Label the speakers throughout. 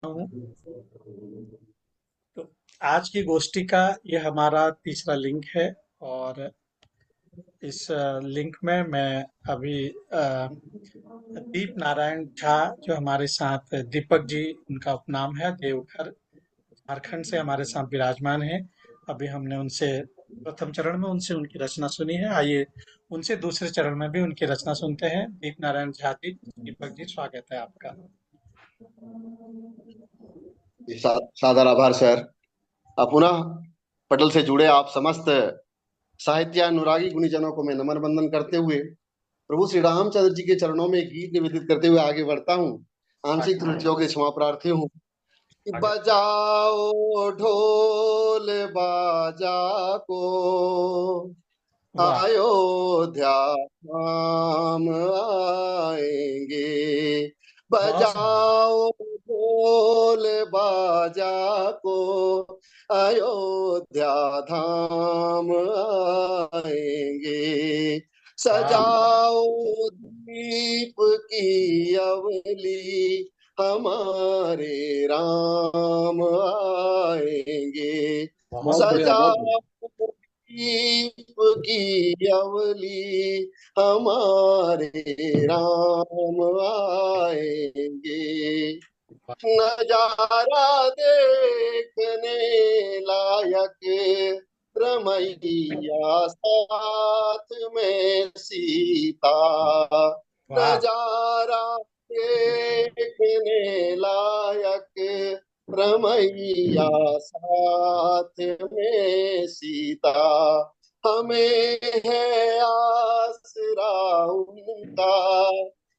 Speaker 1: हूँ। तो आज की गोष्ठी का ये हमारा तीसरा लिंक है। और इस लिंक में मैं अभी दीप नारायण झा, जो हमारे साथ दीपक जी उनका उपनाम है, देवघर झारखंड से हमारे साथ विराजमान है। अभी हमने उनसे प्रथम चरण में उनसे उनकी रचना सुनी है। आइए उनसे दूसरे चरण में भी उनकी रचना सुनते हैं। दीप नारायण झा जी, दीपक जी, स्वागत है आपका।
Speaker 2: सादर आभार सर। पुनः पटल से जुड़े आप समस्त साहित्य अनुरागी गुणीजनों को मैं नमन वंदन करते हुए प्रभु श्री रामचंद्र जी के चरणों में गीत निवेदित करते हुए आगे बढ़ता हूँ। आंशिक
Speaker 1: आगे
Speaker 2: त्रुटियों के क्षमा प्रार्थी हूँ। कि
Speaker 1: आगे।
Speaker 2: बजाओ ढोल बाजा को,
Speaker 1: वाह।
Speaker 2: अयोध्या हम आएंगे।
Speaker 1: बहुत सुंदर।
Speaker 2: बजाओ ढोल बाजा को, अयोध्या धाम आएंगे।
Speaker 1: वाह।
Speaker 2: सजाओ दीप की अवली, हमारे राम आएंगे।
Speaker 1: बहुत बढ़िया, बहुत बढ़िया।
Speaker 2: सजाओ दीप की अवली, हमारे राम आएंगे। नजारा देखने लायक, रमैया साथ में सीता।
Speaker 1: वाह।
Speaker 2: नजारा देखने लायक, रमैया साथ में सीता। हमें है आसरा उनका,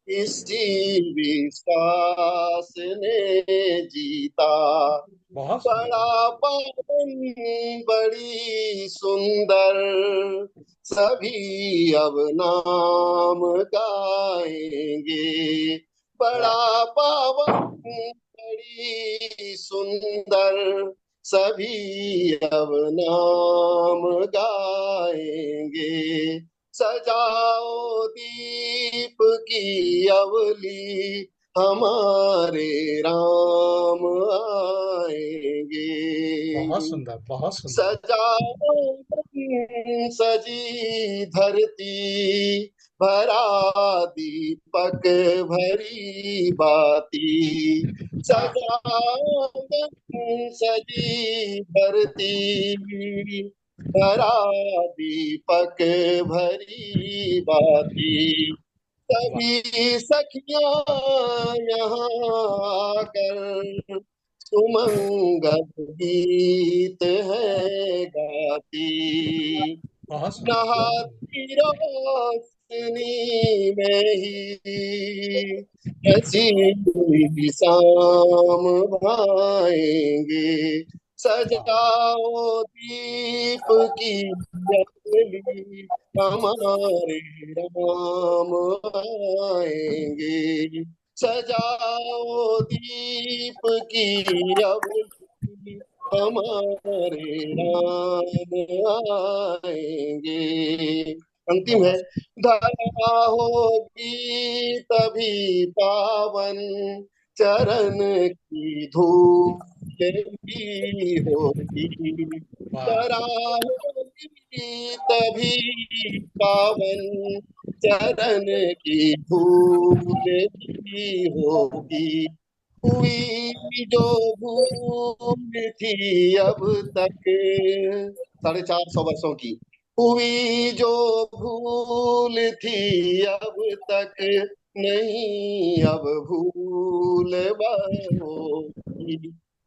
Speaker 2: इसी विश्वास ने जीता।
Speaker 1: बहुत सुंदर।
Speaker 2: बड़ा पावन बड़ी सुंदर, सभी अब नाम गाएंगे।
Speaker 1: वाह।
Speaker 2: बड़ा पावन बड़ी सुंदर, सभी अब नाम गाएंगे। सजाओ दीप की अवली, हमारे राम
Speaker 1: बहुत
Speaker 2: आएंगे।
Speaker 1: सुंदर, बहुत सुंदर।
Speaker 2: सजाओ सजी धरती, भरा दीपक भरी बाती।
Speaker 1: वाह।
Speaker 2: सजाओ सजी धरती, भरा दीपक भरी बाती।
Speaker 1: वाह।
Speaker 2: सभी सखियां यहाँ आकर, सुमंगल गीत है गाती।
Speaker 1: बहुत सुंदर, बहुत सुंदर।
Speaker 2: नहाती रोशनी में ही, हसी हुई शाम भाएंगे।
Speaker 1: वाह।
Speaker 2: सजाओ दीप की अगली, हमारे राम आएंगे। सजाओ दीप की अवली, हमारे राम आएंगे। अंतिम है।
Speaker 1: बहुत
Speaker 2: धरा होगी तभी पावन, चरण की धूल भी होगी।
Speaker 1: वाह।
Speaker 2: धरा होगी तभी पावन, चरण की धूल भी होगी। हुई जो भूल थी अब तक, 450 वर्षों की, हुई जो भूल थी अब तक, नहीं अब भूल होगी।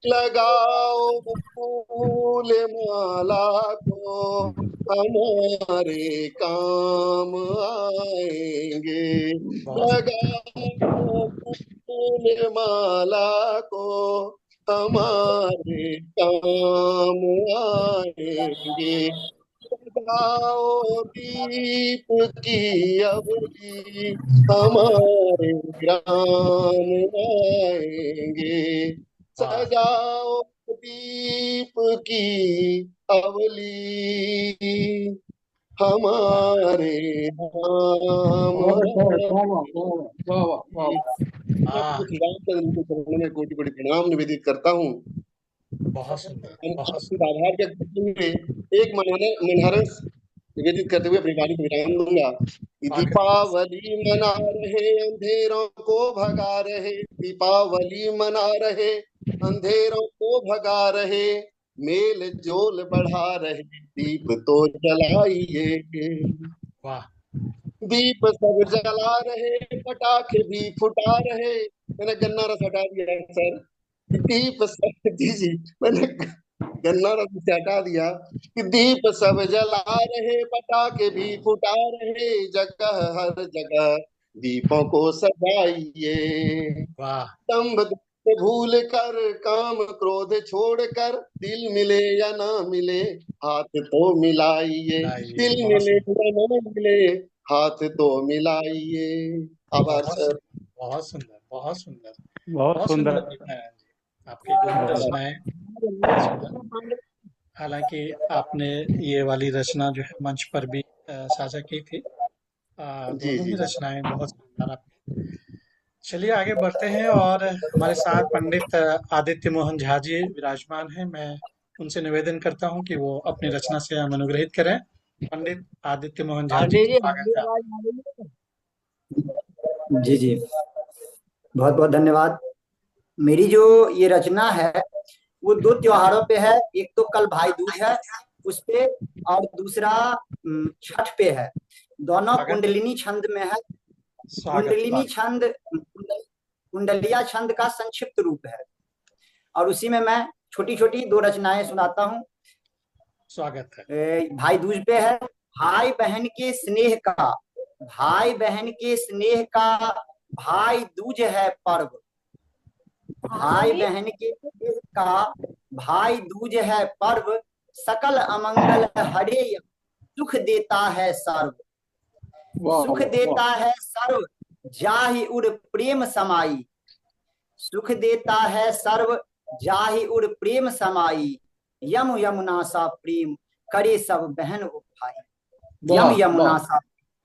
Speaker 2: लगाओ फूल माला को, हमारे काम आएंगे।
Speaker 1: बहुत
Speaker 2: लगाओ फूल माला को, हमारे काम आएंगे। जगाओ दीप की अवधि, हमारे ग्राम आएंगे।
Speaker 1: वाह।
Speaker 2: सजाओ दीप की अवली,
Speaker 1: वाह।
Speaker 2: हमारे धाम
Speaker 1: बहुत बहुत वाह वाह वाह
Speaker 2: आएंगे।
Speaker 1: वाह वाह वाह वाह। हाँ,
Speaker 2: श्री रामचंद्र जी के चरणों में कोटि कोटि प्रणाम निवेदित करता हूँ।
Speaker 1: बहुत सुंदर,
Speaker 2: हम
Speaker 1: बहुत
Speaker 2: आपके
Speaker 1: सुंदर।
Speaker 2: आभार व्यक्त करते हुए एक मनहरण निवेदित करते हुए अपनी वाणी को विराम दूंगा कि
Speaker 1: स्वागत है।
Speaker 2: दीपावली मना रहे अंधेरों को भगा रहे, दीपावली मना रहे अंधेरों को भगा रहे, मेल जोल बढ़ा रहे, दीप तो जलाइए।
Speaker 1: वाह।
Speaker 2: दीप सब जला रहे, पटाखे भी फुटा रहे। मैंने गन्ना रस हटा दिया है सर। दीप सब जी जी, मैंने गन्ना रस से हटा दिया कि दीप सब जला रहे, पटाखे भी फुटा रहे, जगह हर जगह दीपों को सजाइए।
Speaker 1: वाह।
Speaker 2: दंभ दर्प भूल कर, काम क्रोध छोड़ कर, दिल मिले या ना मिले हाथ तो मिलाइए।
Speaker 1: लाइए,
Speaker 2: दिल
Speaker 1: बहुत
Speaker 2: मिले
Speaker 1: सुंदर।
Speaker 2: या ना मिले हाथ तो मिलाइए। आभार
Speaker 1: बहुत
Speaker 2: सर।
Speaker 1: सुंदर, बहुत सुंदर, बहुत सुंदर।
Speaker 3: बहुत
Speaker 1: बहुत सुंदर
Speaker 3: सुंदर।
Speaker 1: दीपनारायण जी, आपकी गुणी
Speaker 3: बहुत
Speaker 1: रचनाएं बहुत सुंदर। हालांकि आपने ये वाली रचना जो है मंच पर भी साझा की थी।
Speaker 2: जी
Speaker 1: दोनों
Speaker 2: जी।
Speaker 1: ही रचनाएं बहुत सुंदर आपकी। चलिए आगे बढ़ते हैं, और हमारे साथ पंडित आदित्य मोहन झा जी विराजमान हैं। मैं उनसे निवेदन करता हूं कि वो अपनी रचना से हम अनुग्रहित करें। पंडित आदित्य मोहन झा जी,
Speaker 4: पांडे जी,
Speaker 1: स्वागत
Speaker 4: हमारी
Speaker 1: है
Speaker 4: आवाज आ रही है? जी जी, बहुत बहुत धन्यवाद। मेरी जो ये रचना है वो दो त्योहारों पे है। एक तो कल भाई दूज है उस पे, और दूसरा छठ पे है। दोनों
Speaker 1: स्वागत है।
Speaker 4: कुंडलिनी छंद में है।
Speaker 1: स्वागत,
Speaker 4: कुंडलिनी
Speaker 1: स्वागत।
Speaker 4: छंद कुंडलिया छंद का संक्षिप्त रूप है, और उसी में मैं छोटी छोटी दो रचनाएं सुनाता हूँ।
Speaker 1: स्वागत है।
Speaker 4: भाई दूज पे है। भाई बहन के स्नेह का, भाई बहन के स्नेह का भाई दूज है पर्व। भाई बहन के स्नेह का भाई दूज है पर्व, सकल अमंगल हरे सुख देता है सर्व।
Speaker 3: वाह
Speaker 4: सुख
Speaker 3: वाह वाह।
Speaker 4: देता है सर्व, जाहि उर प्रेम समाई। सुख देता है सर्व, जाहि उर प्रेम समाई। यम यमुना सा प्रेम करे सब बहन ओ भाई। यम
Speaker 3: वाह
Speaker 4: यमुना
Speaker 3: वाह।
Speaker 4: सा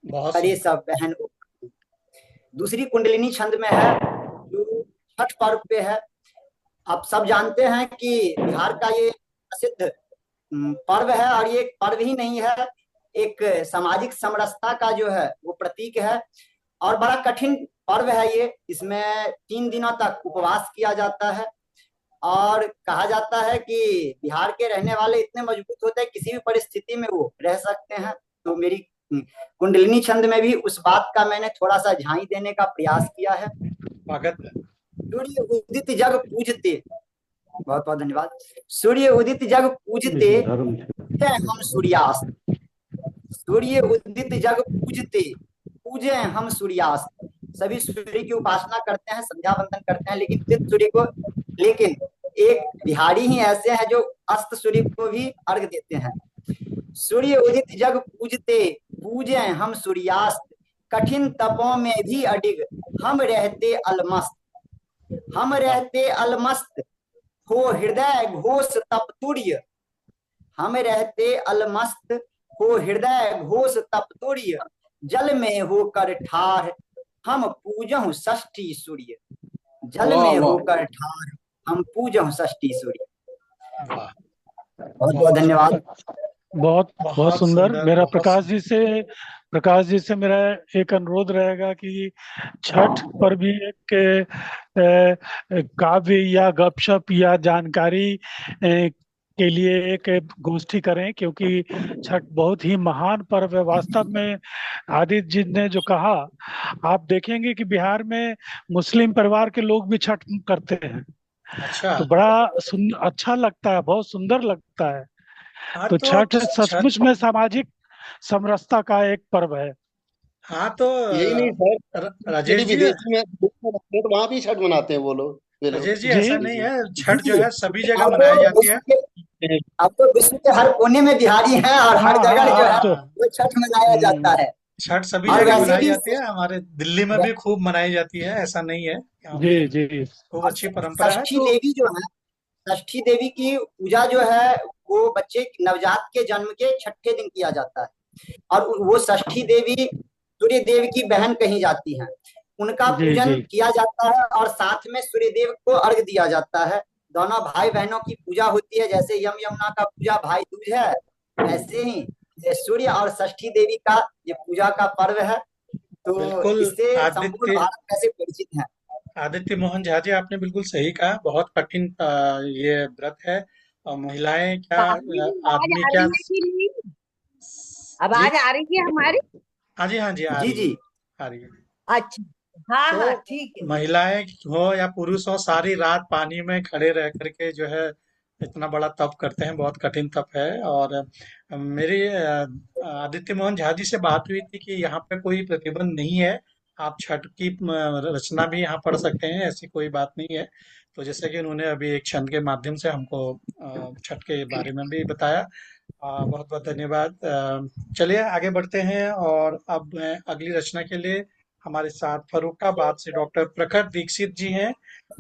Speaker 1: बहुत
Speaker 4: करे
Speaker 1: सुंदर।
Speaker 4: सब बहन ओ भाई। दूसरी कुंडलिनी छंद में है जो छठ पर्व पे है। आप सब जानते हैं कि बिहार का ये प्रसिद्ध पर्व है, और ये एक पर्व ही नहीं है, एक सामाजिक समरसता का जो है वो प्रतीक है। और बड़ा कठिन पर्व है ये। इसमें 3 दिनों तक उपवास किया जाता है, और कहा जाता है कि बिहार के रहने वाले इतने मजबूत होते हैं, किसी भी परिस्थिति में वो रह सकते हैं। तो मेरी कुंडलिनी छंद में भी उस बात का मैंने थोड़ा सा झांकी देने का प्रयास किया है।
Speaker 1: स्वागत है।
Speaker 4: सूर्य उदित जग पूजते, बहुत बहुत धन्यवाद। सूर्य उदित जग पूजते,
Speaker 3: धर्म
Speaker 4: पूजे हम सूर्यास्त। सूर्य उदित जग पूजते, पूजे हम सूर्यास्त। सभी सूर्य की उपासना करते हैं, संध्या वंदन करते हैं, लेकिन उदित सूर्य को, लेकिन एक बिहारी ही ऐसे हैं जो अस्त सूर्य को भी अर्घ देते हैं। सूर्य उदित जग पूजते, पूजे हम सूर्यास्त। कठिन तपों में भी अडिग, हम रहते अलमस्त। हम
Speaker 1: वाह,
Speaker 4: रहते अलमस्त, हो हृदय घोष तप तुर्य। हम रहते अलमस्त, हो हृदय घोष तप तुर्य। जल में होकर ठार, हम पूजहु षष्ठी सूर्य। जल
Speaker 3: वाह
Speaker 4: में
Speaker 3: वाह।
Speaker 4: होकर ठार, हम पूजहु षष्ठी सूर्य।
Speaker 1: वाह।
Speaker 4: बहुत बहुत
Speaker 1: बहुत
Speaker 4: धन्यवाद।
Speaker 1: सुंदर,
Speaker 3: बहुत बहुत
Speaker 1: बहुत
Speaker 3: सुंदर।
Speaker 1: सुंदर,
Speaker 3: मेरा
Speaker 1: बहुत सुंदर।
Speaker 3: प्रकाश जी से मेरा एक अनुरोध रहेगा कि छठ पर भी एक काव्य या गपशप या जानकारी के लिए एक गोष्ठी करें, क्योंकि छठ बहुत ही महान पर्व है वास्तव में। आदित्य जी ने जो कहा, आप देखेंगे कि बिहार में मुस्लिम परिवार के लोग भी छठ करते हैं,
Speaker 1: अच्छा।
Speaker 3: तो बड़ा अच्छा लगता है, बहुत सुंदर लगता है।
Speaker 1: हाँ,
Speaker 3: तो
Speaker 1: तो
Speaker 3: छठ
Speaker 1: छठ।
Speaker 3: सचमुच में सामाजिक समरसता का एक पर्व है।
Speaker 1: हाँ, तो
Speaker 2: यही नहीं सर, यदि
Speaker 1: राजेश जी,
Speaker 2: विदेशी में तो वहां भी छठ मनाते हैं वो लोग, वे लोग।
Speaker 1: राजेश जी,
Speaker 3: जी।
Speaker 1: ऐसा
Speaker 2: जी
Speaker 1: नहीं
Speaker 2: जी।
Speaker 1: है। छठ जो
Speaker 4: जी,
Speaker 1: है सभी जगह
Speaker 4: अब तो
Speaker 1: मनाई जाती है।
Speaker 4: विश्व के, अब तो विश्व के हर कोने में बिहारी हैं, और हर
Speaker 3: हाँ
Speaker 4: जगह
Speaker 3: हाँ
Speaker 4: जो
Speaker 3: अब
Speaker 4: है
Speaker 3: तो।
Speaker 1: हाँ।
Speaker 4: वो छठ मनाया
Speaker 3: हम्म,
Speaker 4: जाता है।
Speaker 1: छठ सभी
Speaker 4: और
Speaker 1: जगह
Speaker 4: वैसे
Speaker 1: मनाई
Speaker 4: भी
Speaker 1: जाती है, हमारे दिल्ली में भी खूब मनाई जाती है, ऐसा नहीं है। यहाँ
Speaker 3: जी
Speaker 1: भी
Speaker 3: जी।
Speaker 1: खूब अच्छी परंपरा है,
Speaker 4: षष्ठी
Speaker 1: तो
Speaker 4: देवी जो है, षष्ठी देवी की पूजा जो है वो बच्चे नवजात के जन्म के छठे दिन किया जाता है। और वो षष्ठी देवी सूर्य देव की बहन कही जाती हैं। उनका
Speaker 3: जी
Speaker 4: पूजन
Speaker 3: जी
Speaker 4: किया जाता है और साथ में सूर्य देव को अर्घ दिया जाता है। दोनों भाई बहनों की पूजा होती है, जैसे यम यमुना का पूजा भाई दूज है, ऐसे ही ये सूर्य और षष्ठी देवी का ये पूजा का पर्व है। तो
Speaker 1: बिल्कुल।
Speaker 4: इससे संपूर्ण
Speaker 1: आदित्य
Speaker 4: भारत कैसे परिचित है।
Speaker 1: आदित्य मोहन झा जी, आपने बिल्कुल सही कहा। बहुत कठिन ये व्रत है। और महिलाएं क्या,
Speaker 5: भाभी आवाज
Speaker 1: आदमी
Speaker 5: आ
Speaker 1: क्या।
Speaker 5: रही है कि नहीं?
Speaker 1: जी।
Speaker 5: आवाज आ रही है हमारी?
Speaker 1: हाँ जी, हाँ जी, आ
Speaker 4: जी
Speaker 1: रही है।
Speaker 4: जी।
Speaker 1: आ रही है।
Speaker 5: अच्छा, हाँ
Speaker 1: तो
Speaker 5: हाँ ठीक है।
Speaker 1: महिलाएं हो या पुरुष हो, सारी रात पानी में खड़े रह करके जो है इतना बड़ा तप करते हैं। बहुत कठिन तप है। और मेरी आदित्य मोहन झा जी से बात हुई थी कि यहाँ पे कोई प्रतिबंध नहीं है। आप छठ की रचना भी यहाँ पढ़ सकते हैं, ऐसी कोई बात नहीं है। तो जैसे कि उन्होंने अभी एक छंद के माध्यम से हमको छठ के बारे में भी बताया। बहुत बहुत धन्यवाद। चलिए आगे बढ़ते हैं। और अब मैं अगली रचना के लिए, हमारे साथ फर्रुखाबाद से डॉक्टर प्रखर दीक्षित जी हैं।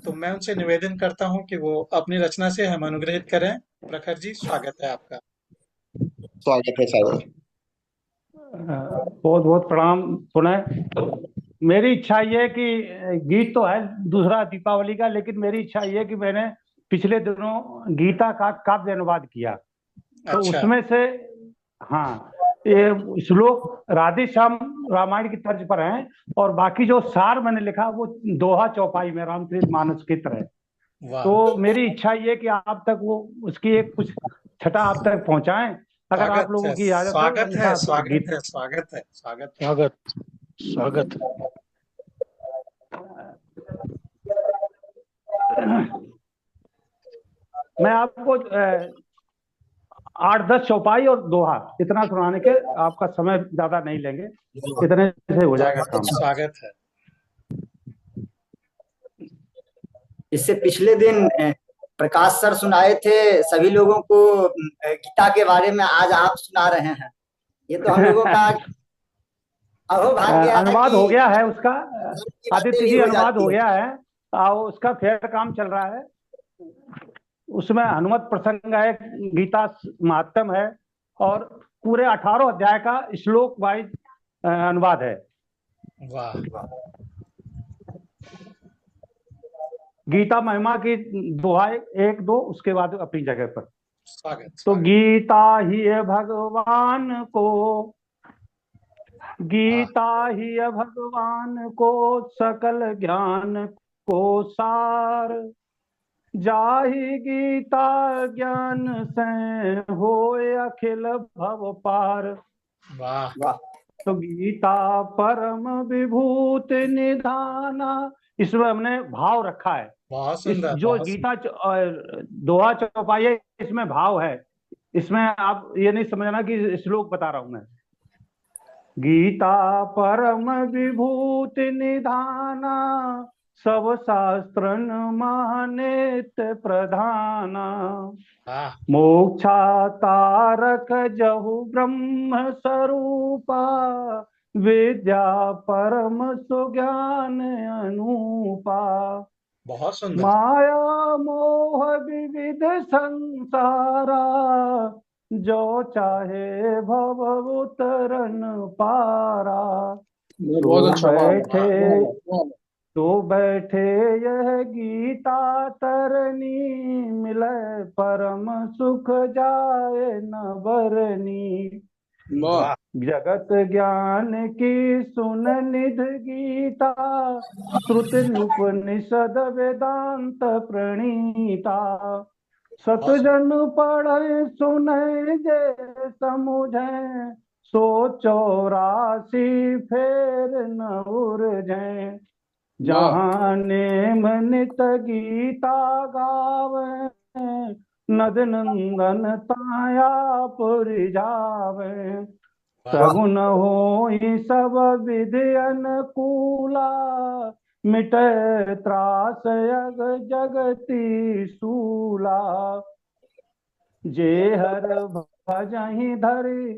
Speaker 1: तो मैं उनसे निवेदन करता हूं कि वो अपनी रचना से हम अनुग्रहित करें। प्रखर जी, स्वागत है आपका।
Speaker 2: स्वागत है सादर।
Speaker 3: बहुत बहुत प्रणाम। पुनः मेरी इच्छा ये है कि गीत तो है दूसरा दीपावली का, लेकिन मेरी इच्छा ये है कि मैंने पिछले दिनों गीता का काव्य अनुवाद किया, तो
Speaker 1: अच्छा।
Speaker 3: उसमें से, हाँ, ये श्लोक राधे श्याम रामायण की तर्ज पर हैं, और बाकी जो सार मैंने लिखा वो दोहा चौपाई में रामचरित मानस की तरह है।
Speaker 1: वाह।
Speaker 3: तो मेरी इच्छा ये है कि आप तक वो उसकी एक कुछ छटा आप तक पहुंचाएं, अगर आप
Speaker 1: स्वागत
Speaker 3: लोगों
Speaker 1: है,
Speaker 3: की इजाजत हो,
Speaker 1: स्वागत है,
Speaker 3: अन्यथा
Speaker 1: स्वागत
Speaker 3: गीत।
Speaker 1: है, स्वागत है, स्वागत है।
Speaker 3: स्वागत, स्वागत। मैं आपको 8-10 चौपाई और दोहा इतना सुनाने के आपका समय ज्यादा नहीं लेंगे, इतने से हो जाएगा
Speaker 1: स्वागत,
Speaker 3: काम।
Speaker 1: स्वागत है।
Speaker 4: इससे पिछले दिन प्रकाश सर सुनाए थे सभी लोगों को गीता के बारे में, आज आप सुना रहे हैं। ये तो हम लोगों का अहोभाग्य है
Speaker 3: अनुवाद
Speaker 4: कि
Speaker 3: हो गया है उसका,
Speaker 4: धर्म की बातें
Speaker 3: आदित्य
Speaker 4: भी
Speaker 3: जी,
Speaker 4: हो
Speaker 3: अनुवाद हो
Speaker 4: जाती है।
Speaker 3: गया है। उसका फेर काम चल रहा है। उसमें हनुमत प्रसंग है, गीता महात्म है, और पूरे 18 अध्याय का श्लोक वाइज अनुवाद है।
Speaker 1: वाह।
Speaker 3: गीता महिमा की दोहा 1-2, उसके बाद अपनी जगह पर।
Speaker 1: स्वागत,
Speaker 3: तो
Speaker 1: स्वागत।
Speaker 3: गीता ही है भगवान को,
Speaker 1: वाह।
Speaker 3: गीता ही है भगवान को सकल ज्ञान को सार, जाहि गीता ज्ञान से होए अखिल भव पार।
Speaker 1: वाह।
Speaker 4: वाह।
Speaker 3: तो गीता परम विभूति निधाना, इसमें हमने भाव रखा है।
Speaker 1: बहुत
Speaker 3: इस
Speaker 1: सुंदर,
Speaker 3: जो
Speaker 1: बहुत
Speaker 3: गीता दोहा चौपाई है, इसमें भाव है। इसमें आप ये नहीं समझना कि श्लोक बता रहा हूं मैं। गीता परम विभूति निधाना, सब शास्त्रन महानेत प्रधाना,
Speaker 1: वाह।
Speaker 3: मोक्षा तारक जहु ब्रह्म स्वरूपा, विद्या परम सुज्ञान अनूपा,
Speaker 1: बहुत सुंदर।
Speaker 3: माया मोह विविध संसारा, जो चाहे भव उतरन पारा। तो
Speaker 6: बहुत अच्छा, वाह
Speaker 3: बैठे
Speaker 6: वाह।
Speaker 3: तो बैठे यह गीता तरनी, मिले परम सुख जाए न बरनी।
Speaker 1: वाह।
Speaker 3: जगत ज्ञान की सुन निध गीता, श्रुति उपनिषद वेदांत प्रणीता।
Speaker 1: बहुत सुंदर।
Speaker 3: सतजन पढ़े सुने जे समुझे, सो 84 फेर न उरझे।
Speaker 6: वाह
Speaker 3: जहाँ नेम नित गीता गावे, नद नंदन ताया पुर जावे।
Speaker 1: वाह।
Speaker 3: सगुन होई सब विधि अनुकूला, मिटे त्रास यग जगती सूला। जे हर भजहि धरि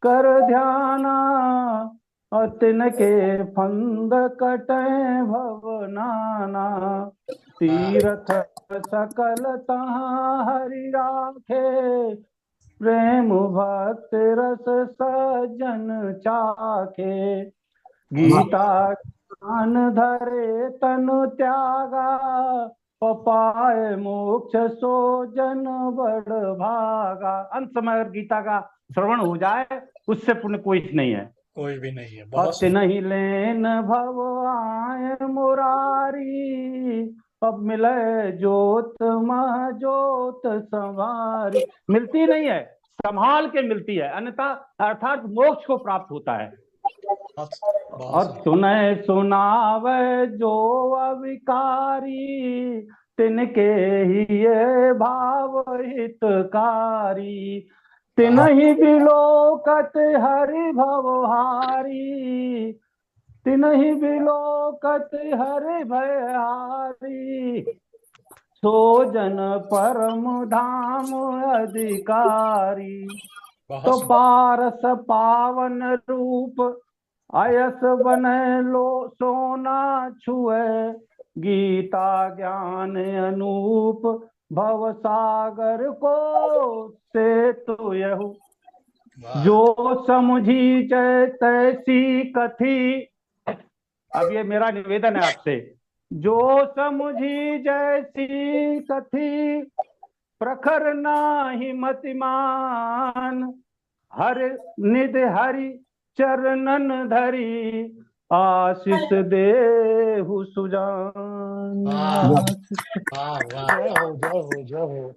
Speaker 3: कर ध्याना, अतिन के फंद कटे भव नाना।
Speaker 1: वाह।
Speaker 3: तीरथ सकल तहाँ हरि राखे, प्रेम भक्ति रस सजन चाखे।
Speaker 1: वाह।
Speaker 3: गीता
Speaker 6: ध्यान धरे तनु त्यागा, पपाए मोक्ष सो जन बड़ भागा। अंत समय अगर गीता का श्रवण हो जाए उससे पुण्य कोई नहीं है,
Speaker 1: कोई भी नहीं है।
Speaker 6: और
Speaker 1: बहुत
Speaker 6: तिनहि लेन भव आए मुरारी, अब मिले जोत मह जोत संवारी। मिलती नहीं है, संभाल के मिलती है, अन्यथा अर्थात मोक्ष को प्राप्त होता है।
Speaker 1: बहुत
Speaker 6: और
Speaker 1: बहुत
Speaker 6: सुने सुनावे जो अविकारी, तिनके ही ये भाव हितकारी। तिनहि बिलोकत हरि भवहारी, तिनहि बिलोकत हरि भयहारी। सो जन परम धाम अधिकारी,
Speaker 1: बहुत
Speaker 6: तो
Speaker 1: सुंदर।
Speaker 6: पारस पावन रूप, अयस बने लो सोना छुए। गीता ज्ञान अनूप, भव सागर को से तो यहु।
Speaker 1: वाह।
Speaker 6: जो समुझी जय तैसी कथी, अब ये मेरा निवेदन है आपसे। जो समुझी जैसी कथी, प्रखर नाही मतिमान। हर निध हरि चरणन धरी, आशीष देहु सुजान।
Speaker 1: वाह वाह वाह
Speaker 3: जय हो जय हो जय हो।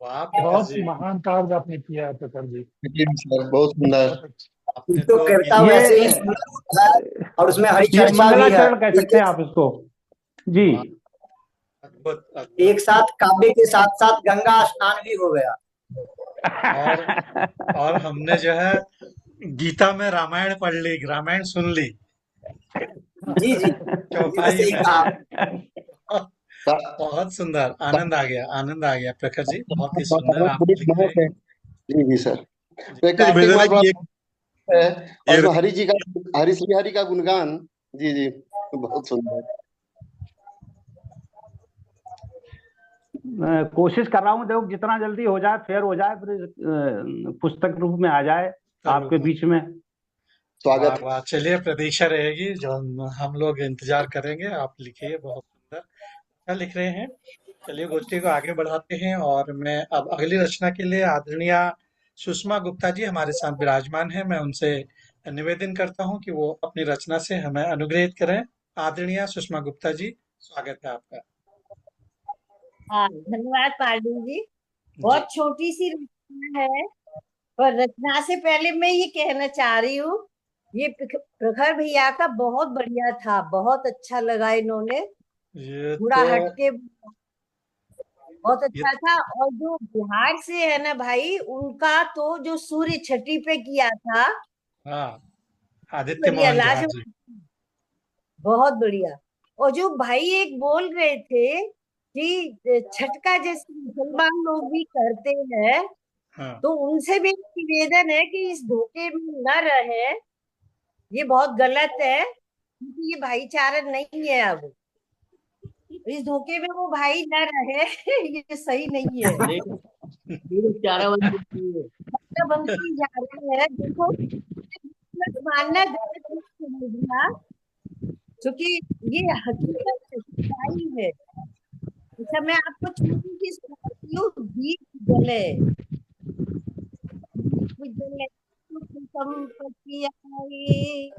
Speaker 1: वाह प्रखर
Speaker 3: बहुत
Speaker 1: जी,
Speaker 3: महान कार्य आपने किया है प्रखर जी,
Speaker 2: सर बहुत सुंदर।
Speaker 3: बहुत अच्छा।
Speaker 1: आपने
Speaker 4: तो
Speaker 1: तो
Speaker 4: कृपया
Speaker 6: ये
Speaker 4: वैसे ही सुना है, और उसमें हरी
Speaker 6: ये
Speaker 4: चर्चा भी है।
Speaker 6: मंगलाचरण कह सकते हैं आप इसको जी।
Speaker 1: वाह, अद्भुत अद्भुत।
Speaker 4: एक साथ काव्य के साथ साथ गंगा स्नान भी हो गया।
Speaker 1: और और हमने जो है गीता में रामायण पढ़ ली, रामायण सुन ली
Speaker 4: जी जी, बिल्कुल
Speaker 1: चौपाई
Speaker 4: सही
Speaker 1: में।
Speaker 4: कहा।
Speaker 1: बहुत सुंदर, आनंद आ गया, आनंद आ गया प्रखर जी, बहुत ही सुंदर आप
Speaker 2: बड़ी
Speaker 1: लिख रहे
Speaker 2: महक है। जी जी सर,
Speaker 1: हैं।
Speaker 2: तो ये
Speaker 7: जी
Speaker 2: कार्तिक
Speaker 7: निवेदन
Speaker 2: मास
Speaker 7: है
Speaker 2: बड़ा
Speaker 7: कि
Speaker 2: है, और
Speaker 7: एक
Speaker 2: इसमें हरि जी का, हरि श्री हरि का गुणगान। जी जी, बहुत सुंदर।
Speaker 6: मैं कोशिश कर रहा हूँ, देखो जितना जल्दी हो जाए, फेयर हो जाए, फिर पुस्तक रूप में आ जाए आपके बीच में।
Speaker 1: वाह
Speaker 2: स्वागत।
Speaker 1: वाह, चलिए प्रतीक्षा रहेगी, जो हम लोग इंतजार करेंगे। आप लिखिए, बहुत सुंदर, अच्छा लिख रहे हैं। चलिए गोष्ठी को आगे बढ़ाते हैं, और मैं अब अगली रचना के लिए आदरणीय सुषमा गुप्ता जी हमारे साथ विराजमान है, मैं उनसे निवेदन करता हूं कि वो अपनी रचना से हमें अनुग्रहित करें। आदरणीय सुषमा गुप्ता जी, स्वागत है आपका।
Speaker 5: हाँ, धन्यवाद पांडु जी।
Speaker 1: जी
Speaker 5: बहुत छोटी सी रचना है, पर रचना से पहले मैं ये कहना चाह रही हूँ, ये प्रखर भैया का बहुत बढ़िया था, बहुत अच्छा लगा इन्होंने,
Speaker 1: ये
Speaker 5: थोड़ा
Speaker 1: तो
Speaker 5: हटके बहुत
Speaker 1: ये
Speaker 5: अच्छा था। और जो बिहार से है ना भाई, उनका तो जो सूर्य छठी पे किया था,
Speaker 1: हाँ, आदित्य
Speaker 5: बढ़िया,
Speaker 1: मोहन झा जी।
Speaker 5: लाजवाब, बहुत बढ़िया। और जो भाई एक बोल रहे थे कि छठ का जैसे मुसलमान लोग भी करते हैं,
Speaker 1: हाँ
Speaker 5: तो उनसे भी निवेदन है कि इस धोखे में न रहे, ये बहुत गलत है, क्योंकि ये भाईचारा नहीं है। अब इस धोखे में वो भाई न रहे ये सही नहीं है। मतलब बनती जा रही है, देखो, मानना गलत नहीं समझना, क्योंकि ये हकीकत है, सच्चाई है। अच्छा, मैं आपको छोटी सी सुनाती हूँ। दीप जले, दीप जले सुख संपत्ति आए,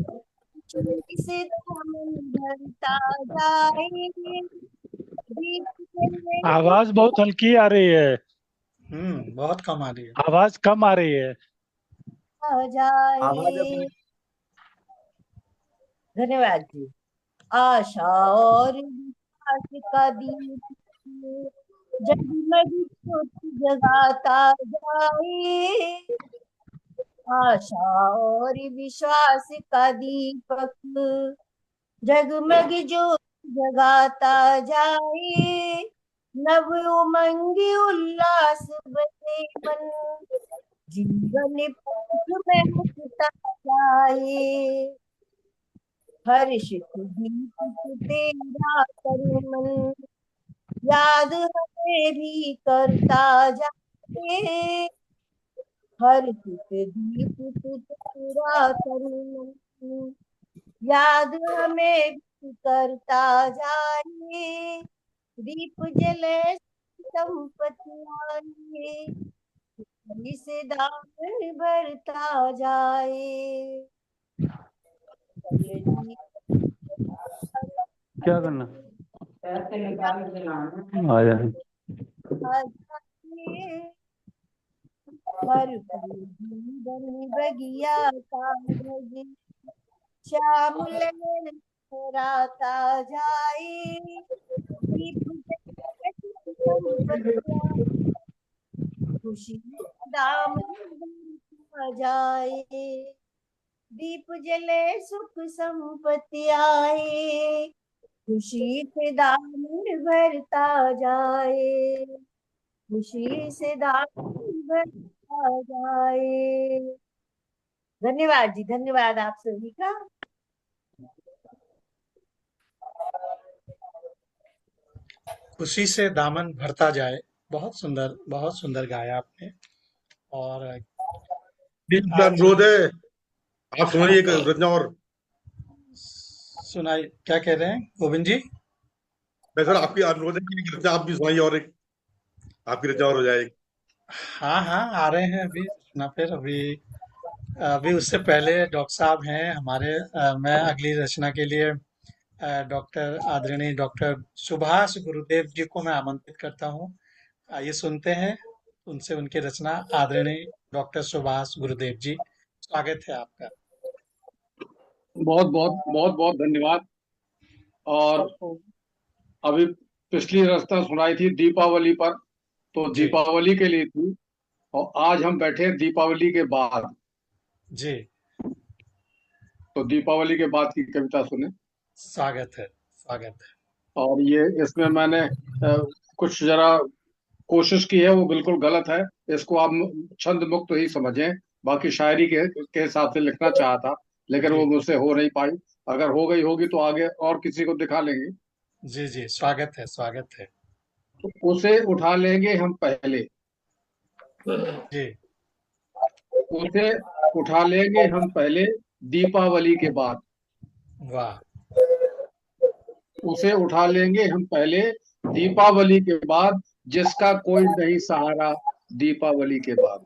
Speaker 5: चोरी से दामन भरता जाए। दीप जले
Speaker 3: आवाज बहुत हल्की आ रही है,
Speaker 1: बहुत कम आ रही है।
Speaker 3: आवाज कम आ रही है।
Speaker 4: आवाज
Speaker 5: जाए।
Speaker 4: अपनी
Speaker 5: धन्यवाद जी। आशा और विश्वास का दीप जगमग ज्योति जगाता जाए। आशा और विश्वास का दीपक जगमग ज्योति जगाता जाए। नव उमंग उल्लास बसे मन, जीवन पंथ में मुक्ता जाए। हर्षित दीप तेरा तन मन, याद हमें भी करता जाए। हर्षित दीप तेरा तन मन, याद हमें भी करता जाए, दीप जले संपत्ति आए, से दामन भरता जाए।
Speaker 6: क्या करना आ जाए।
Speaker 5: हर पल बगिया कागज, श्याम लहर लहराता जाए, दीप जले संपत्तियाँ, खुशी दामन भरता जाए, दीप जले सुख संपत्ति आए, खुशी से दामन भरता जाए, खुशी से दामन भरता जाए। धन्यवाद जी, धन्यवाद आप सभी का।
Speaker 1: खुशी से दामन भरता जाए, बहुत सुंदर गाया आपने। और
Speaker 7: मेरा अनुरोध है, आप सुनाइए एक रचना और।
Speaker 1: सुनाई, क्या कह रहे हैं गोविंद जी?
Speaker 7: मैं सर आपकी अनुरोध है कि एक रचना आप भी सुनाइए और एक आपकी रचना और हो जाए।
Speaker 1: हाँ हाँ, आ रहे हैं अभी ना। फिर अभी अभी उससे पहले डॉक्टर साहब हैं हमारे। मैं अगली रचना के लिए डॉक्टर आदरणीय डॉक्टर सुभाष गुरुदेव जी को मैं आमंत्रित करता हूँ। आइए सुनते हैं उनसे उनकी रचना। आदरणीय डॉक्टर सुभाष गुरुदेव जी, स्वागत है आपका।
Speaker 8: बहुत बहुत बहुत बहुत धन्यवाद। और अभी पिछली रचना सुनाई थी दीपावली पर, तो
Speaker 1: जी
Speaker 8: दीपावली के लिए थी, और आज हम बैठे हैं दीपावली के बाद,
Speaker 1: जी,
Speaker 8: तो दीपावली के बाद की कविता सुने।
Speaker 1: स्वागत है, स्वागत है।
Speaker 8: और ये इसमें मैंने कुछ जरा कोशिश की है, वो बिल्कुल गलत है, इसको आप छंद मुक्त ही समझें। बाकी शायरी के हिसाब से लिखना चाहा था, लेकिन वो
Speaker 1: जी
Speaker 8: मुझसे हो नहीं पाई। अगर हो गई होगी तो आगे और किसी को दिखा लेंगे।
Speaker 1: जी जी, स्वागत है, स्वागत है।
Speaker 8: तो उसे उठा लेंगे हम पहले,
Speaker 1: जी
Speaker 8: उसे उठा लेंगे हम पहले दीपावली के बाद,
Speaker 1: वाह,
Speaker 8: उसे उठा लेंगे हम पहले दीपावली के बाद, जिसका कोई नहीं सहारा दीपावली के बाद,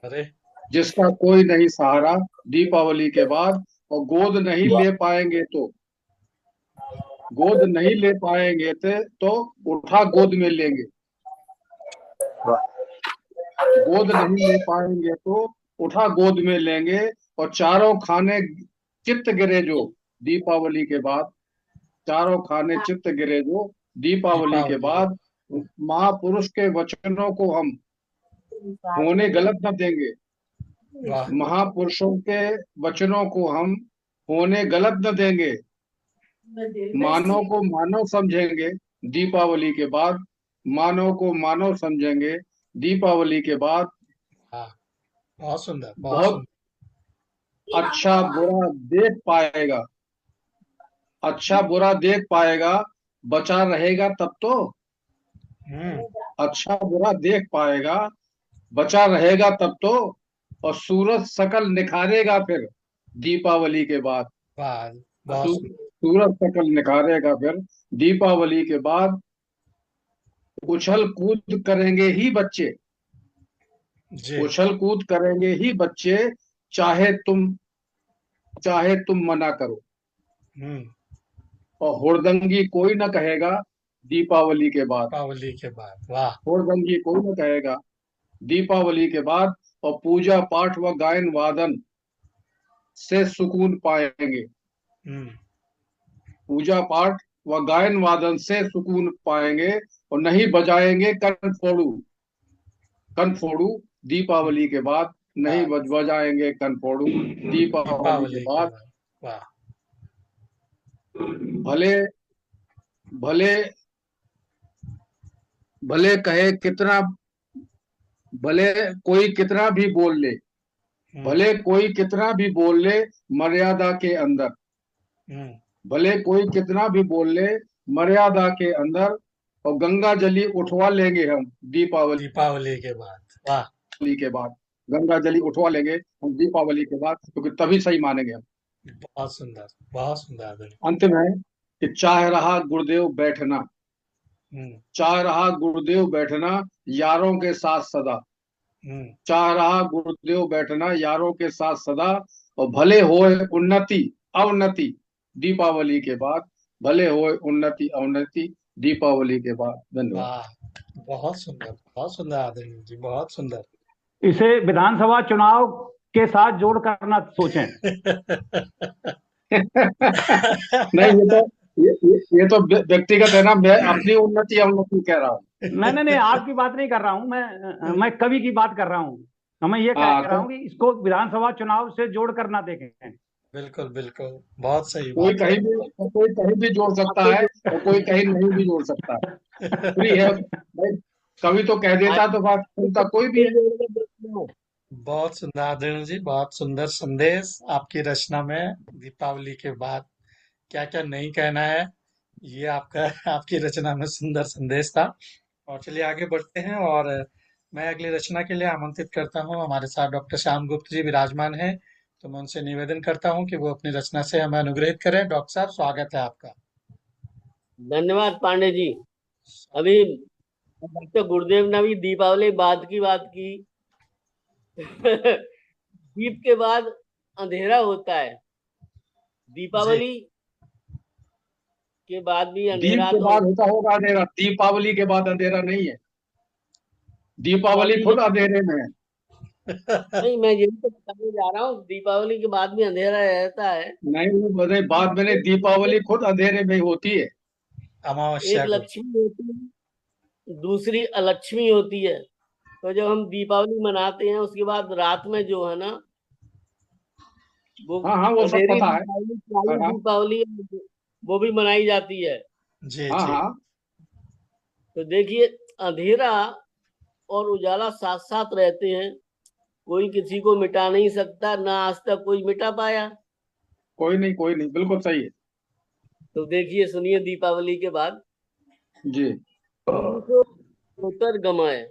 Speaker 1: अरे
Speaker 8: जिसका कोई नहीं सहारा दीपावली के बाद। और गोद नहीं ले पाएंगे तो, गोद नहीं ले पाएंगे तो उठा गोद में लेंगे, गोद नहीं ले पाएंगे तो उठा गोद में लेंगे। और चारों खाने चित्त गिरे जो दीपावली के बाद, चारों खाने चित्त गिरे जो दीपावली के
Speaker 1: दीपावली के
Speaker 8: बाद, महापुरुष के वचनों को हम होने गलत न देंगे,
Speaker 1: वाह,
Speaker 8: महापुरुषों के वचनों को हम होने गलत न देंगे, मानव को मानव समझेंगे दीपावली के बाद, मानव को मानव समझेंगे दीपावली के बाद।
Speaker 1: हाँ, बहुत सुंदर, बहुत
Speaker 8: बहुत
Speaker 1: सुंदर।
Speaker 8: अच्छा बुरा देख पाएगा, अच्छा बुरा देख पाएगा, बचा रहेगा तब तो, अच्छा बुरा देख पाएगा, बचा रहेगा तब तो। और सूरज सकल निखारेगा फिर दीपावली के बाद,
Speaker 1: वाह, बहुत सुंदर।
Speaker 8: सूरज सकल निखारेगा फिर दीपावली के बाद। उछल कूद करेंगे ही बच्चे,
Speaker 1: जी
Speaker 8: उछल कूद करेंगे ही बच्चे, चाहे तुम मना करो।
Speaker 1: हम्म,
Speaker 8: और हुड़दंगी कोई न कहेगा दीपावली के बाद,
Speaker 1: दीपावली के बाद, वाह,
Speaker 8: हुड़दंगी कोई न कहेगा दीपावली के बाद। और पूजा पाठ व गायन वादन से सुकून पाएंगे,
Speaker 1: हम्म,
Speaker 8: पूजा पाठ व गायन वादन से सुकून पाएंगे। और नहीं बजाएंगे कनफोड़ू, कनफोड़ू दीपावली के बाद, नहीं बजाएंगे कनफोड़ू दीपावली के
Speaker 1: दीपावली के
Speaker 8: बाद।
Speaker 1: बाद, वाह,
Speaker 8: भले भले भले कहे कितना, भले कोई कितना भी बोल ले, भले कोई कितना भी बोल ले मर्यादा के अंदर, भले कोई कितना भी बोल ले मर्यादा के अंदर। और गंगा जली उठवा लेंगे हम दीपावली
Speaker 1: के बाद, वाह,
Speaker 8: के बाद, गंगा जली उठवा लेंगे हम दीपावली के बाद, क्योंकि तभी सही मानेंगे हम।
Speaker 1: बहुत सुंदर, बहुत सुंदर आदरणीय।
Speaker 8: अंत में कि चाह रहा गुरुदेव बैठना,
Speaker 1: हम्म
Speaker 8: चाह रहा गुरुदेव बैठना यारों के साथ सदा,
Speaker 1: हम्म
Speaker 8: चाह रहा गुरुदेव बैठना यारों के साथ सदा, और भले होए उन्नति अवनति दीपावली के बाद, भले होए उन्नति अवनति दीपावली के बाद। धन्यवाद।
Speaker 1: वाह, बहुत सुंदर आदरणीय जी, बहुत सुंदर।
Speaker 6: इसे विधानसभा चुनाव के साथ जोड़ कर ना सोचें।
Speaker 8: नहीं, ये तो व्यक्तिगत है ना, मैं अपनी उन्नति अवनति कह रहा हूँ।
Speaker 6: नहीं, आपकी बात नहीं कर रहा हूँ मैं कवि की बात कर रहा हूँ। मैं ये कह
Speaker 8: हाँ,
Speaker 6: रहा हूँ कि इसको विधानसभा चुनाव से जोड़ कर ना देखें।
Speaker 1: बिल्कुल बिल्कुल, बहुत सही
Speaker 8: कोई
Speaker 1: बात
Speaker 8: कहीं भी, कोई कहीं भी जोड़ सकता है और कोई कहीं नहीं भी जोड़ सकता है,
Speaker 1: है।
Speaker 8: फ्री है भाई। कवि तो कह देता तो बात सुनता कोई भी है।
Speaker 1: बहुत सुंदर आदरणीय जी, बहुत सुंदर संदेश आपकी रचना में। दीपावली के बाद क्या क्या नहीं कहना है, ये आपका आपकी रचना में सुंदर संदेश था। और चलिए आगे बढ़ते हैं, और मैं अगली रचना के लिए आमंत्रित करता हूँ। हमारे साथ डॉक्टर श्याम गुप्त जी विराजमान हैं, तो मैं उनसे निवेदन करता हूँ कि वो अपनी रचना से हमें अनुग्रहित करें। डॉक्टर साहब, स्वागत है आपका।
Speaker 9: धन्यवाद पांडे जी। अभी डॉक्टर गुरुदेव ने भी दीपावली बाद की बात की। दीप के बाद अंधेरा होता है, दीपावली के बाद भी
Speaker 8: दीप
Speaker 9: अंधेरा
Speaker 8: के
Speaker 9: तो
Speaker 8: बाद होता होगा अंधेरा, दीपावली के बाद अंधेरा नहीं है। दीपावली
Speaker 9: दीपावली
Speaker 8: खुद अंधेरे में है।
Speaker 9: नहीं, मैं यही तो बताने जा रहा हूँ, दीपावली के बाद भी अंधेरा रहता है।
Speaker 8: नहीं, वो बड़े बाद में नहीं, दीपावली खुद अंधेरे में होती है।
Speaker 1: अमावस्या
Speaker 9: एक
Speaker 1: को।
Speaker 9: लक्ष्मी होती है, दूसरी अलक्ष्मी होती है। तो जब हम दीपावली मनाते हैं उसके बाद रात में जो है ना, वो
Speaker 8: हाँ हाँ, वो सब
Speaker 9: अंधेरी
Speaker 8: पता है।
Speaker 9: दीपावली, काली
Speaker 8: हाँ
Speaker 9: दीपावली, वो भी मनाई जाती है।
Speaker 1: जी
Speaker 8: हाँ
Speaker 1: जी।
Speaker 8: हाँ,
Speaker 9: तो देखिए, अंधेरा और उजाला साथ साथ रहते हैं, कोई किसी को मिटा नहीं सकता, ना आज तक कोई मिटा पाया।
Speaker 8: कोई नहीं, बिल्कुल सही है
Speaker 9: तो देखिए, सुनिए दीपावली के बाद,
Speaker 8: जी।
Speaker 9: तमसो ज्योतिर्गमय,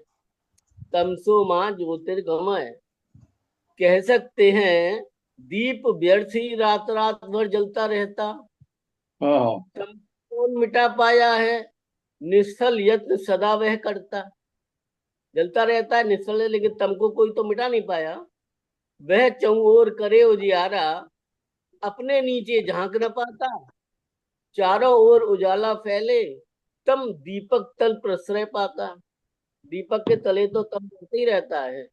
Speaker 9: तमसो माँ ज्योतिर्गमय, कह सकते हैं दीप व्यर्थ ही रात रात भर जलता रहता।
Speaker 8: हाँ
Speaker 9: तम कौन मिटा पाया है, निश्चल यत्न सदा वह करता। जलता रहता है निश्चल है, लेकिन तम को कोई तो मिटा नहीं पाया। वह चौओर करे उजियारा, अपने नीचे झांक न पाता। चारों ओर उजाला फैले, तम दीपक तल प्रश्रय पाता। दीपक के तले तो तम रहते ही रहता है।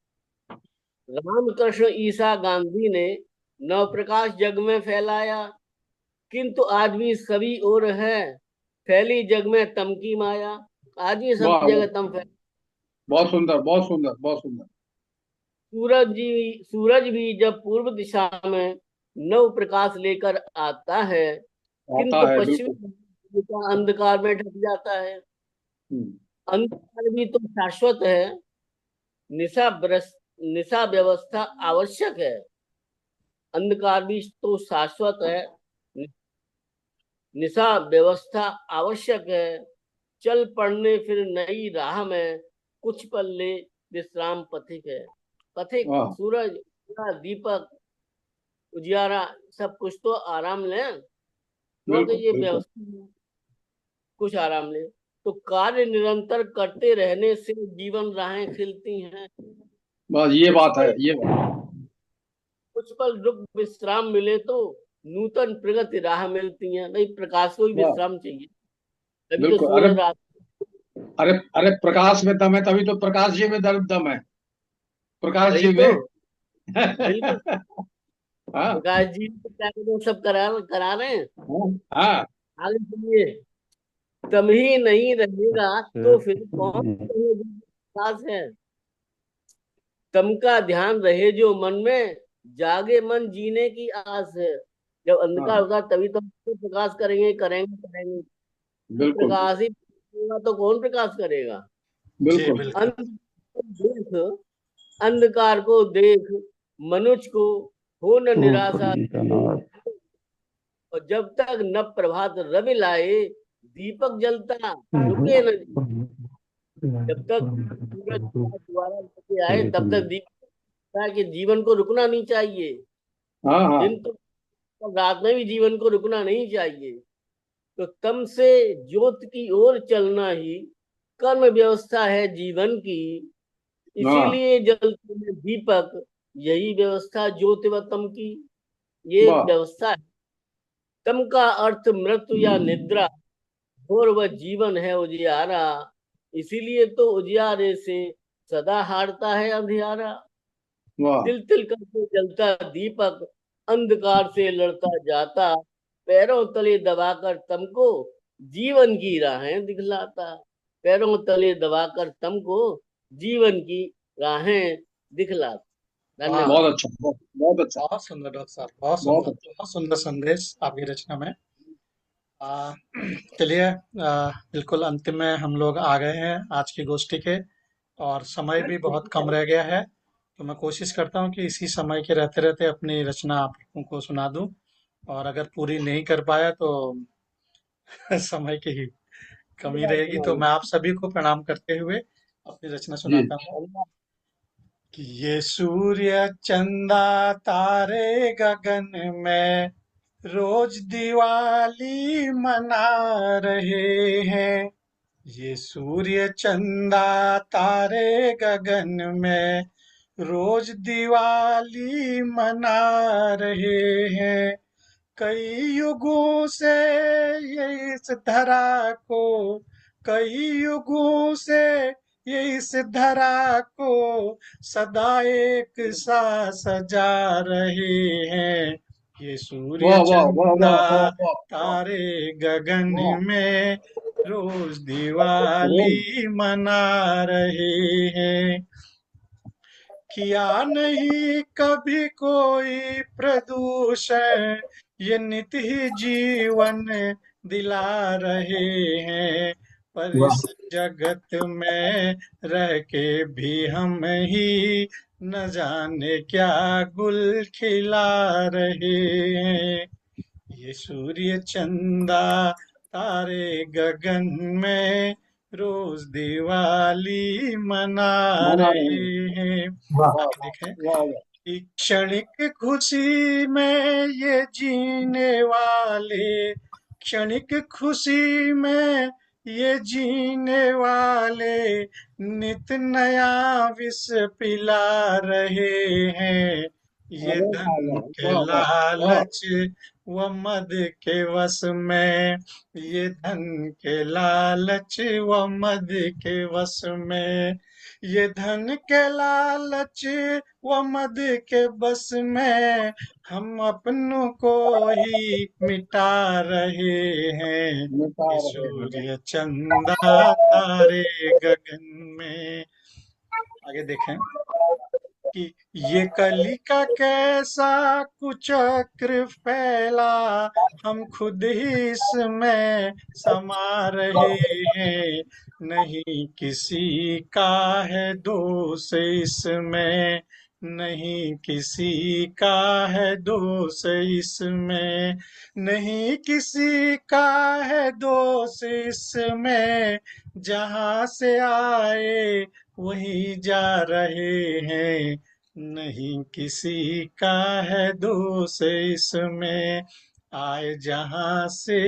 Speaker 9: रामकृष्ण ईसा गांधी ने नव प्रकाश जग में फैलाया, किंतु आज भी सभी ओर है फैली जग में तम की माया। आज भी सब
Speaker 8: वाह वाह,
Speaker 9: जगह तम फैल।
Speaker 8: बहुत सुंदर, बहुत सुंदर, बहुत सुंदर।
Speaker 9: सूरज भी जब पूर्व दिशा में नव प्रकाश लेकर आता है,
Speaker 8: आता
Speaker 9: किंतु
Speaker 8: है बिल्कुल।
Speaker 9: पश्चिमी का अंधकार में ढक जाता है।
Speaker 8: हम्म,
Speaker 9: अंधकार भी तो शाश्वत है, निशा व्यवस्था आवश्यक है। अंधकार भी तो शाश्वत है, निशा व्यवस्था आवश्यक है। चल पड़ने फिर नई राह में, कुछ पल ले विश्राम पथिक है। पथिक
Speaker 8: वाह,
Speaker 9: सूरज, दीपक, उजियारा, सब कुछ तो आराम लें, क्योंकि
Speaker 8: बिल्कुल
Speaker 9: ये
Speaker 8: बिल्कुल।
Speaker 9: व्यवस्था कुछ आराम ले। तो कार्य निरंतर करते रहने से जीवन राहें खिलती हैं।
Speaker 8: बस ये
Speaker 9: कुछ
Speaker 8: बात है,
Speaker 9: पल
Speaker 8: ये बात।
Speaker 9: कुछ पल रुक विश्राम मिले तो नूतन प्रगति राह मिलती है। भाई, प्रकाश को भी
Speaker 8: वाह,
Speaker 9: विश्राम चाहिए, तभी तो
Speaker 8: बिल्कुल। अरे
Speaker 9: सूरज रात।
Speaker 8: अरे अरे, प्रकाश में दम है तभी तो प्रकाश जी में दम है, प्रकाश
Speaker 9: वही
Speaker 8: जी
Speaker 9: तो,
Speaker 8: में।
Speaker 9: बिल्कुल।
Speaker 8: हाँ
Speaker 9: प्रकाश जी तो क्या कहते हैं, सब करा करा रहे हैं।
Speaker 8: हाँ,
Speaker 9: आगे सुनिए, तम ही नहीं रहेगा तो फिर कौन रहेगा, प्रकाश है। तम का ध्यान रहे जो मन में, जागे मन जीने की आस है। जब अंधकार
Speaker 8: हाँ,
Speaker 9: होगा तभी तो हम प्रकाश करेंगे। जब
Speaker 8: बिल्कुल
Speaker 9: प्रकाश ही होगा तो कौन प्रकाश करेगा।
Speaker 1: जी
Speaker 8: बिल्कुल।
Speaker 1: बिल्कुल।
Speaker 9: अंधकार को देख मनुष्य को हो न निराशा। और जब तक न प्रभात रवि लाए, दीपक जलता रुके न। जब तक सूरज दोबारा लेके आए तब तक दीपक जलता है, कि जीवन को रुकना नहीं चाहिए।
Speaker 8: हाँ हाँ,
Speaker 9: दिन तो तो रात में भी जीवन को रुकना नहीं चाहिए। तो तम से ज्योत की ओर चलना ही कर्म व्यवस्था है जीवन की। इसीलिए जलते हैं दीपक, यही व्यवस्था ज्योत व तम की। ये व्यवस्था है। तम का अर्थ मृत्यु या निद्रा, और वह जीवन है उजियारा। इसीलिए तो उजियारे से सदा हारता है अंधियारा। तिल तिल करके जलता दीपक, अंधकार से लड़ता जाता। पैरों तले दबाकर तुमको जीवन की राहें दिखलाता। पैरों तले दबाकर तुमको जीवन की राहें दिखलाता। धन्यवाद।
Speaker 8: बहुत अच्छा, बहुत अच्छा,
Speaker 1: बहुत सुंदर डॉक्टर साहब, बहुत
Speaker 8: बहुत
Speaker 1: सुंदर,
Speaker 8: अच्छा।
Speaker 1: बहुत सुंदर संदेश आपकी रचना में। चलिए, बिल्कुल अंतिम में हम लोग आ गए हैं आज की गोष्ठी के, और समय भी बहुत कम रह गया है। तो मैं कोशिश करता हूँ कि इसी समय के रहते रहते अपनी रचना आप लोगों को सुना दूं, और अगर पूरी नहीं कर पाया तो समय की ही कमी रहेगी। तो मैं आप सभी को प्रणाम करते हुए अपनी रचना
Speaker 8: जी,
Speaker 1: सुनाता हूँ कि ये सूर्य चंदा तारे गगन में रोज दिवाली मना रहे हैं। ये सूर्य चंदा तारे गगन में रोज दिवाली मना रहे हैं। कई युगों से ये इस धरा को, कई युगों से ये इस धरा को सदा एक सा सजा रहे हैं। ये सूर्य
Speaker 8: वाह वाह वाह
Speaker 1: चंदा
Speaker 8: वाह वाह वाह
Speaker 1: तारे गगन
Speaker 8: वाह।
Speaker 1: में रोज दिवाली मना रहे हैं। किया नहीं कभी कोई प्रदूषण, ये नित्य ही जीवन दिला रहे हैं। पर इस जगत में रह के भी हम ही न जाने क्या गुल खिला रहे हैं। ये सूर्य चंदा तारे गगन में रोज दिवाली मना रहे हैं। आगे देखें कि क्षणिक खुशी में ये जीने वाले, क्षणिक खुशी में ये जीने वाले नित नया विष पिला रहे हैं। ये धन के लालच व मद के वश में, ये धन के लालच व मद के वश में, ये धन के लालच व मद के बस में हम अपनों को ही मिटा रहे हैं। ये सूर्य चंदा तारे गगन में। आगे देखें कि ये कली का कैसा कुचक्र फैला, हम खुद ही इसमें समा रहे हैं। नहीं किसी का है दोष इसमें, नहीं किसी का है दोष इसमें, नहीं किसी का है दोष इसमें। जहां से आए वही जा रहे हैं। नहीं किसी का है दोष इसमें, आए जहां से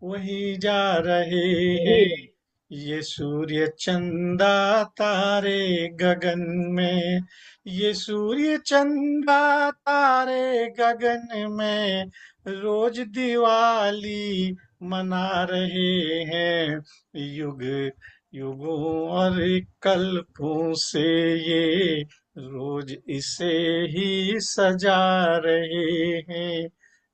Speaker 1: वही जा रहे हैं। ये सूर्य चंदा तारे गगन में, ये सूर्य चंदा तारे गगन में रोज दिवाली मना रहे हैं। युग युगों और कल्पों से ये रोज इसे ही सजा रहे हैं,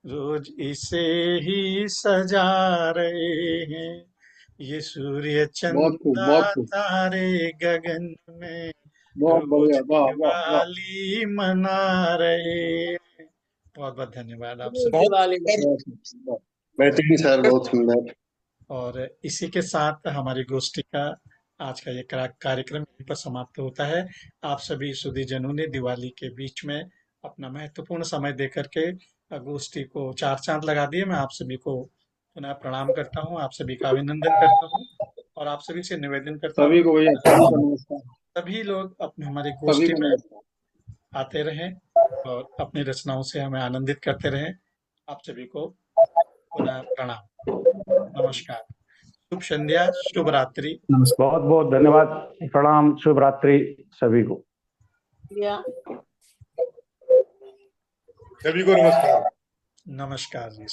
Speaker 1: रोज इसे ही सजा रहे हैं। ये सूर्य चंदा तारे गगन में
Speaker 8: बहुत
Speaker 1: रोज
Speaker 8: बढ़िया, वाह वाह वाह।
Speaker 1: दिवाली मना रहे हैं। बहुत बहुत धन्यवाद आप सभी।
Speaker 9: दिवाली
Speaker 2: बेहतरीन सर, बहुत सुंदर।
Speaker 1: और इसी के साथ हमारी गोष्ठी का आज का ये कार्यक्रम यहीं पर समाप्त होता है। आप सभी सुधीजनों ने दिवाली के बीच में अपना महत्वपूर्ण समय देकर के गोष्ठी को चार चांद लगा दिए। मैं आप सभी को पुनः प्रणाम करता हूँ, आप सभी का अभिनंदन करता हूँ, और आप सभी से निवेदन करता हूँ
Speaker 8: सभी को भैया, सभी को नमस्कार,
Speaker 1: सभी लोग अपने हमारी
Speaker 8: सभी
Speaker 1: गोष्ठी
Speaker 8: को
Speaker 1: में
Speaker 8: नमस्कार।
Speaker 1: आते रहें और अपनी रचनाओं से हमें आनंदित करते रहें। आप सभी को पुनः प्रणाम, नमस्कार, शुभ संध्या, शुभ रात्रि।
Speaker 6: बहुत बहुत धन्यवाद, प्रणाम, शुभ रात्रि सभी को।
Speaker 7: सभी को नमस्कार।
Speaker 1: नमस्कार जी।